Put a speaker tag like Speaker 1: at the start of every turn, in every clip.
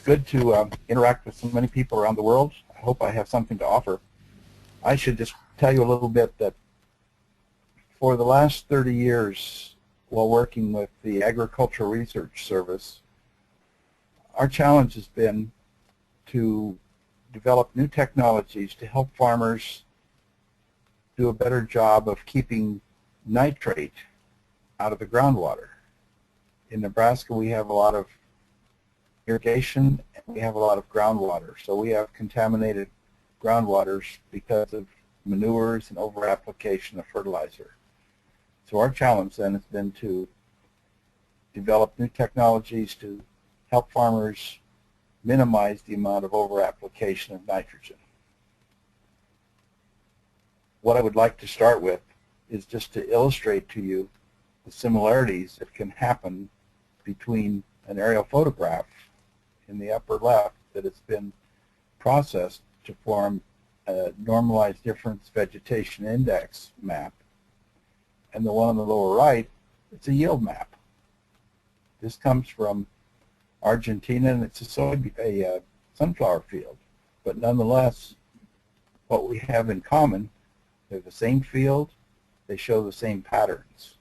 Speaker 1: It's good to interact with so many people around the world. I hope I have something to offer. I should just tell you a little bit that for the last 30 years, while working with the Agricultural Research Service, our challenge has been to develop new technologies to help farmers do a better job of keeping nitrate out of the groundwater. In Nebraska, we have a lot of irrigation and we have a lot of groundwater. So we have contaminated groundwaters because of manures and over-application of fertilizer. So our challenge then has been to develop new technologies to help farmers minimize the amount of over-application of nitrogen. What I would like to start with is just to illustrate to you the similarities that can happen between an aerial photograph in the upper left that has been processed to form a normalized difference vegetation index map, and the one on the lower right, it's a yield map. This comes from Argentina, and it's a sunflower field. But nonetheless, what we have in common, they're the same field, they show the same patterns.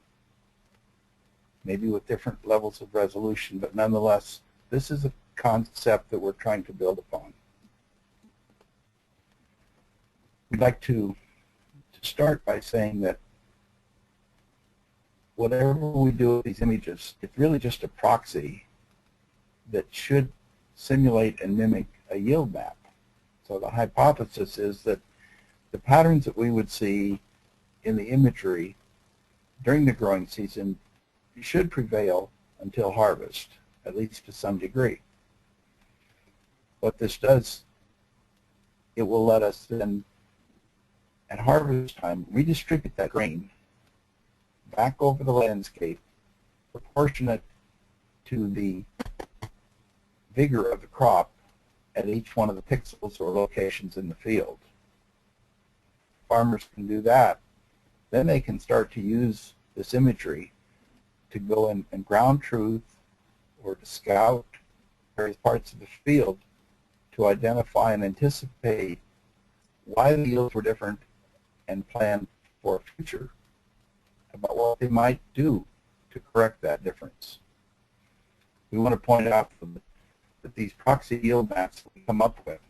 Speaker 1: Maybe with different levels of resolution, but nonetheless, this is a concept that we're trying to build upon. We'd like to start by saying that whatever we do with these images, it's really just a proxy that should simulate and mimic a yield map. So the hypothesis is that the patterns that we would see in the imagery during the growing season should prevail until harvest, at least to some degree. What this does, it will let us then, at harvest time, redistribute that grain back over the landscape, proportionate to the vigor of the crop at each one of the pixels or locations in the field. Farmers can do that. Then they can start to use this imagery to go in and ground truth or to scout various parts of the field to identify and anticipate why the yields were different and plan for a future about what they might do to correct that difference. We want to point out that these proxy yield maps we come up with,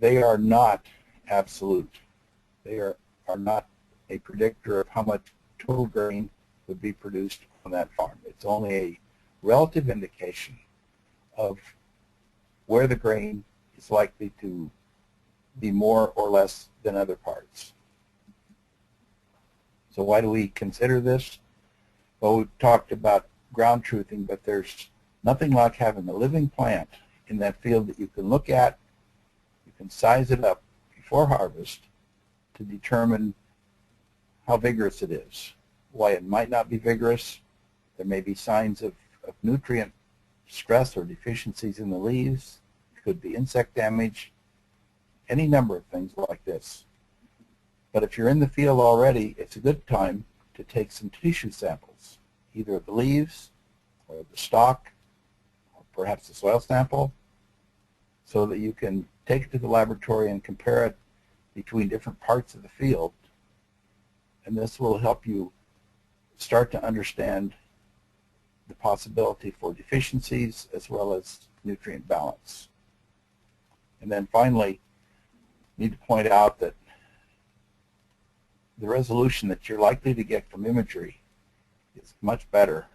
Speaker 1: they are not absolute. They are not a predictor of how much total grain would be produced on that farm. It's only a relative indication of where the grain is likely to be more or less than other parts. So why do we consider this? Well, we've talked about ground truthing, but there's nothing like having a living plant in that field that you can look at, you can size it up before harvest to determine how vigorous it is, why it might not be vigorous. There may be signs of nutrient stress or deficiencies in the leaves. It could be insect damage, any number of things like this. But if you're in the field already, it's a good time to take some tissue samples, either of the leaves or the stalk, or perhaps a soil sample, so that you can take it to the laboratory and compare it between different parts of the field. And this will help you start to understand the possibility for deficiencies as well as nutrient balance. And then finally, I need to point out that the resolution that you're likely to get from imagery is much better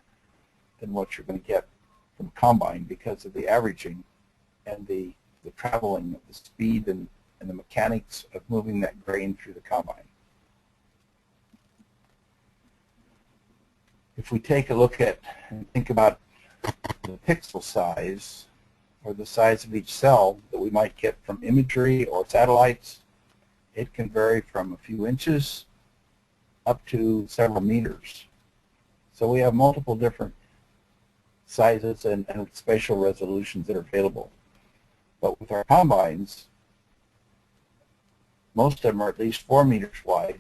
Speaker 1: than what you're going to get from combine because of the averaging and the traveling of the speed and the mechanics of moving that grain through the combine. If we take a look at and think about the pixel size or the size of each cell that we might get from imagery or satellites, it can vary from a few inches up to several meters. So we have multiple different sizes and spatial resolutions that are available. But with our combines, most of them are at least 4 meters wide,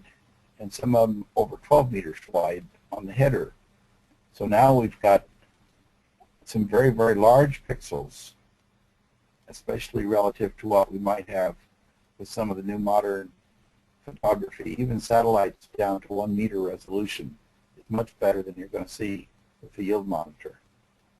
Speaker 1: and some of them over 12 meters wide on the header. So now we've got some very, very large pixels especially relative to what we might have with some of the new modern photography. Even satellites down to 1 meter resolution is much better than you're going to see with the yield monitor.